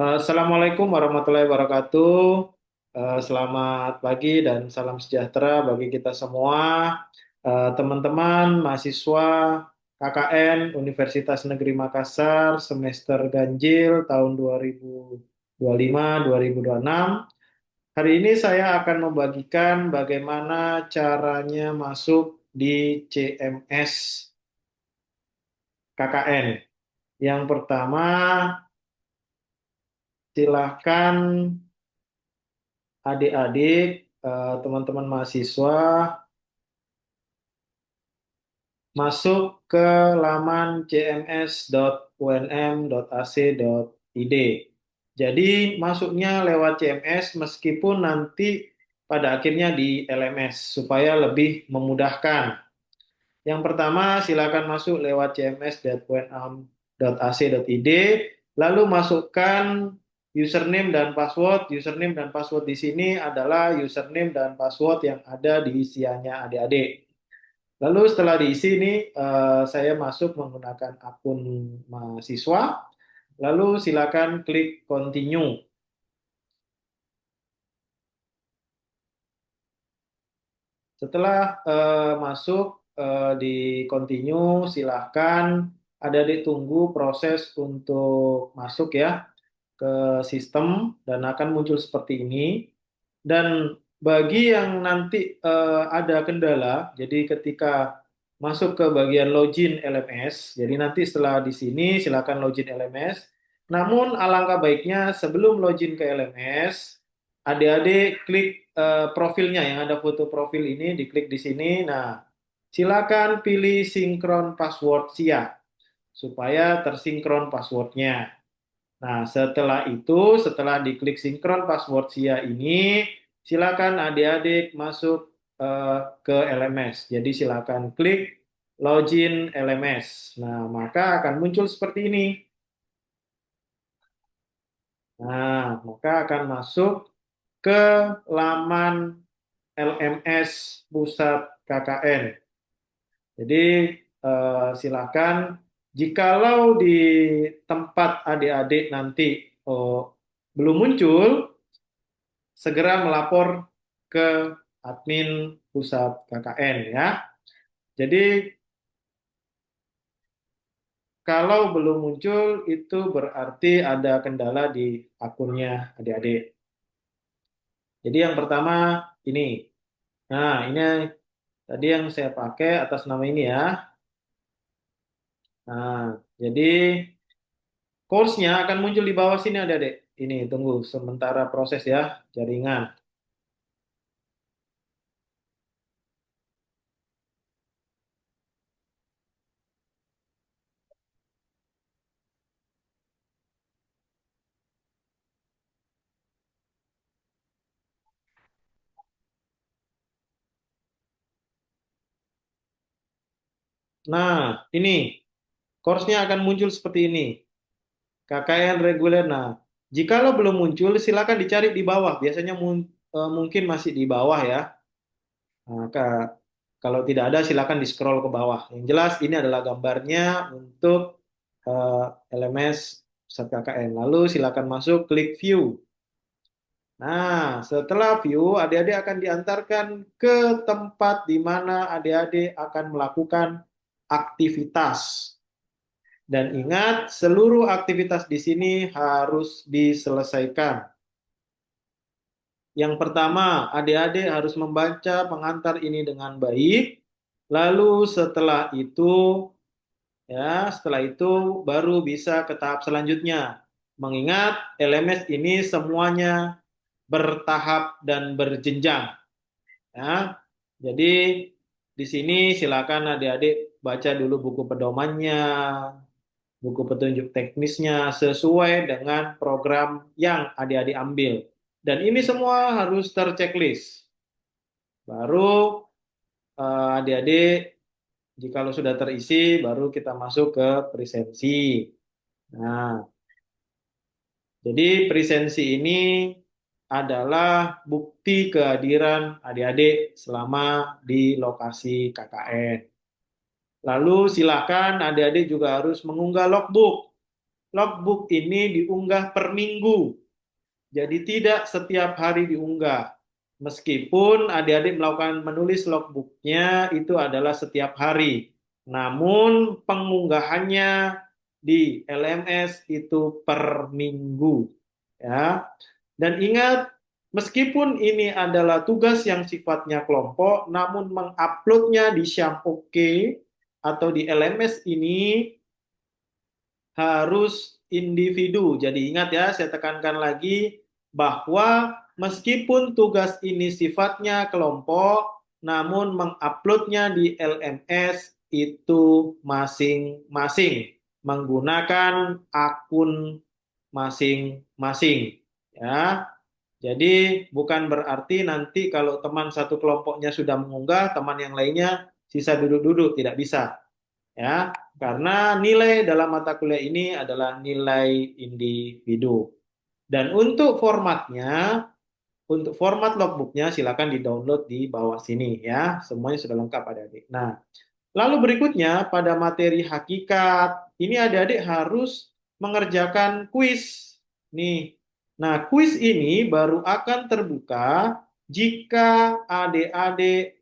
Assalamualaikum warahmatullahi wabarakatuh. Selamat pagi dan salam sejahtera bagi kita semua. Teman-teman mahasiswa KKN Universitas Negeri Makassar semester ganjil tahun 2025-2026. Hari ini saya akan membagikan bagaimana caranya masuk di CMS KKN. Yang pertama, silahkan adik-adik, teman-teman mahasiswa masuk ke laman cms.unm.ac.id. Jadi masuknya lewat CMS meskipun nanti pada akhirnya di LMS supaya lebih memudahkan. Yang pertama silakan masuk lewat cms.unm.ac.id, lalu masukkan username dan password. Username dan password di sini adalah username dan password yang ada di isiannya adik-adik. Lalu setelah diisi ini, saya masuk menggunakan akun mahasiswa. Lalu silakan klik continue. Setelah masuk di continue, silahkan adik-adik tunggu proses untuk masuk ya ke sistem dan akan muncul seperti ini. Dan bagi yang nanti ada kendala, jadi ketika masuk ke bagian login LMS, jadi nanti setelah di sini silakan login LMS. Namun alangkah baiknya sebelum login ke LMS, adik-adik klik profilnya yang ada foto profil ini, diklik di sini. Nah, silakan pilih sinkron password SIA supaya tersinkron passwordnya. Nah, setelah itu, setelah diklik sinkron password SIA ini, silakan adik-adik masuk ke LMS. Jadi silakan klik login LMS. Nah, maka akan muncul seperti ini. Nah, maka akan masuk ke laman LMS Pusat KKN. Jadi silakan jikalau di tempat adik-adik nanti belum muncul, segera melapor ke admin pusat KKN ya. Jadi kalau belum muncul itu berarti ada kendala di akunnya adik-adik. Jadi yang pertama ini. Nah, ini tadi yang saya pakai atas nama ini ya. Nah, jadi course-nya akan muncul di bawah sini adik-adik. Ini tunggu sementara proses ya jaringan. Nah, ini course-nya akan muncul seperti ini. KKN reguler. Nah, jikalau belum muncul, silakan dicari di bawah. Biasanya mungkin masih di bawah ya. Nah, kalau tidak ada, silakan di scroll ke bawah. Yang jelas ini adalah gambarnya untuk eh, LMS pusat KKN. Lalu silakan masuk, klik view. Nah, setelah view, adik-adik akan diantarkan ke tempat di mana adik-adik akan melakukan aktivitas. Dan ingat, seluruh aktivitas di sini harus diselesaikan. Yang pertama, adik-adik harus membaca pengantar ini dengan baik. Lalu setelah itu baru bisa ke tahap selanjutnya. Mengingat LMS ini semuanya bertahap dan berjenjang. Ya. Jadi di sini silakan adik-adik baca dulu buku pedomannya, buku petunjuk teknisnya sesuai dengan program yang adik-adik ambil. Dan ini semua harus terchecklist. Baru adik-adik jikalau sudah terisi baru kita masuk ke presensi. Nah, jadi presensi ini adalah bukti kehadiran adik-adik selama di lokasi KKN. Lalu silakan adik-adik juga harus mengunggah logbook. logbook ini diunggah per minggu. Jadi tidak setiap hari diunggah. Meskipun adik-adik melakukan menulis logbooknya itu adalah setiap hari. Namun pengunggahannya di LMS itu per minggu. Ya. Dan ingat, meskipun ini adalah tugas yang sifatnya kelompok, namun menguploadnya di Syam-OK atau di LMS ini harus individu. Jadi ingat ya, saya tekankan lagi bahwa meskipun tugas ini sifatnya kelompok, namun menguploadnya di LMS itu masing-masing menggunakan akun masing-masing. Ya, jadi bukan berarti nanti kalau teman satu kelompoknya sudah mengunggah, teman yang lainnya sisa duduk-duduk, tidak bisa. Ya, karena nilai dalam mata kuliah ini adalah nilai individu. Dan untuk format logbooknya silakan di-download di bawah sini ya. Semuanya sudah lengkap adik-adik. Nah, lalu berikutnya pada materi hakikat, ini adik-adik harus mengerjakan kuis. Nih. Nah, kuis ini baru akan terbuka jika adik-adik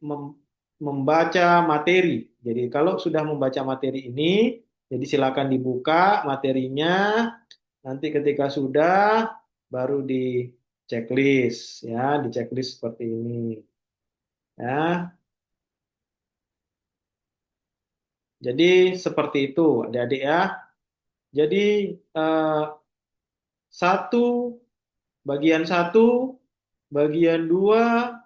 membaca materi. Jadi kalau sudah membaca materi ini, jadi silakan dibuka materinya. Nanti ketika sudah, baru di checklist ya, di checklist seperti ini. Ya, jadi seperti itu adik-adik ya. Jadi eh, bagian satu, bagian dua,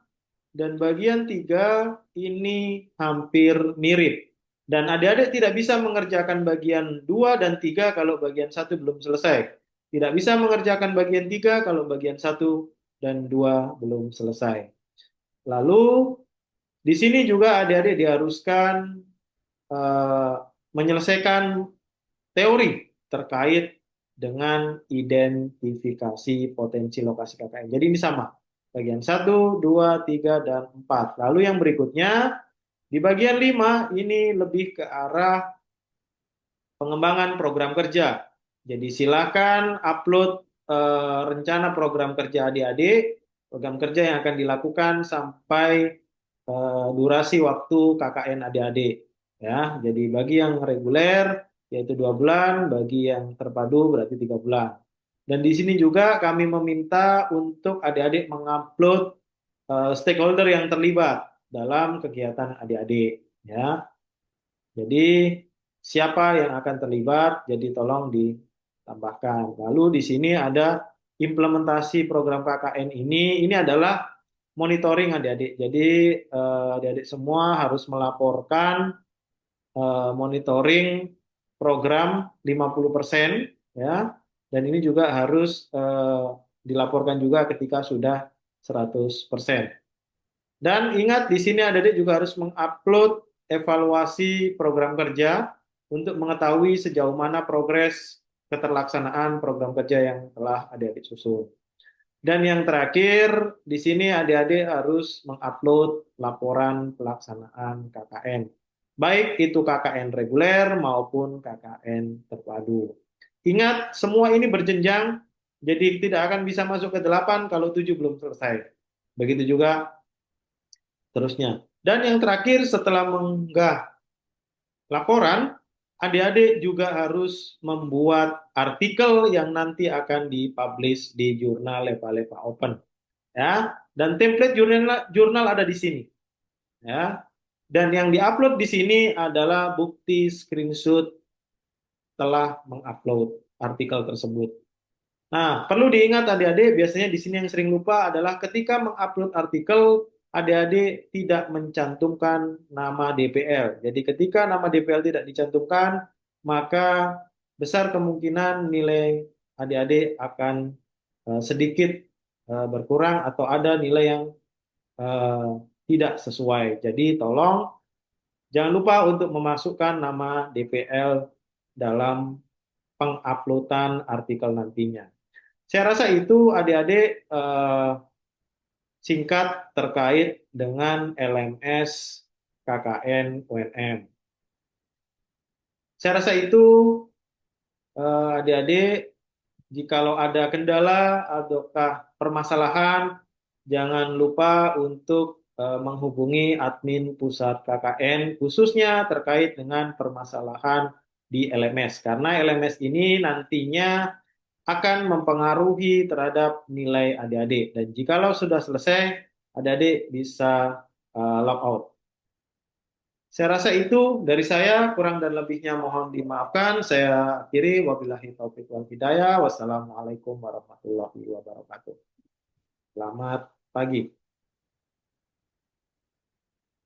dan bagian tiga ini hampir mirip. Dan adik-adik tidak bisa mengerjakan bagian dua dan tiga kalau bagian satu belum selesai. Tidak bisa mengerjakan bagian tiga kalau bagian satu dan dua belum selesai. Lalu di sini juga adik-adik diharuskan eh, menyelesaikan teori terkait dengan identifikasi potensi lokasi KKN. Jadi ini sama. Bagian satu, 2, 3, dan 4. Lalu yang berikutnya, di bagian 5 ini lebih ke arah pengembangan program kerja. Jadi silakan upload rencana program kerja adik-adik, program kerja yang akan dilakukan sampai durasi waktu KKN adik-adik. Ya, jadi bagi yang reguler yaitu 2 bulan, bagi yang terpadu berarti 3 bulan. Dan di sini juga kami meminta untuk adik-adik mengupload stakeholder yang terlibat dalam kegiatan adik-adik. Ya, jadi siapa yang akan terlibat, jadi tolong ditambahkan. Lalu di sini ada implementasi program KKN ini adalah monitoring adik-adik. Jadi adik-adik semua harus melaporkan monitoring program 50% ya. Dan ini juga harus dilaporkan juga ketika sudah 100%. Dan ingat di sini adik-adik juga harus mengupload evaluasi program kerja untuk mengetahui sejauh mana progres keterlaksanaan program kerja yang telah adik-adik susun. Dan yang terakhir, di sini adik-adik harus mengupload laporan pelaksanaan KKN. Baik itu KKN reguler maupun KKN terpadu. Ingat, semua ini berjenjang, jadi tidak akan bisa masuk ke 8 kalau 7 belum selesai. Begitu juga terusnya. Dan yang terakhir setelah mengunggah laporan, adik-adik juga harus membuat artikel yang nanti akan dipublish di jurnal Lepa-Lepa Open. Ya, dan template jurnal ada di sini. Ya, dan yang diupload di sini adalah bukti screenshot telah mengupload artikel tersebut. Nah, perlu diingat adik-adik, biasanya di sini yang sering lupa adalah ketika mengupload artikel, adik-adik tidak mencantumkan nama DPL. Jadi ketika nama DPL tidak dicantumkan, maka besar kemungkinan nilai adik-adik akan sedikit berkurang atau ada nilai yang eh, tidak sesuai. Jadi tolong jangan lupa untuk memasukkan nama DPL dalam penguploadan artikel nantinya. Saya rasa itu adik-adik singkat terkait dengan LMS KKN UNM. Saya rasa itu Adik-adik, jikalau ada kendala ataukah permasalahan, jangan lupa untuk menghubungi admin pusat KKN khususnya terkait dengan permasalahan di LMS. Karena LMS ini nantinya akan mempengaruhi terhadap nilai adik-adik. Dan jikalau sudah selesai, adik-adik bisa log out. Saya rasa itu dari saya, kurang dan lebihnya mohon dimaafkan. Saya akhiri, wabillahi taufiq wal hidayah. Wassalamualaikum warahmatullahi wabarakatuh. Selamat pagi.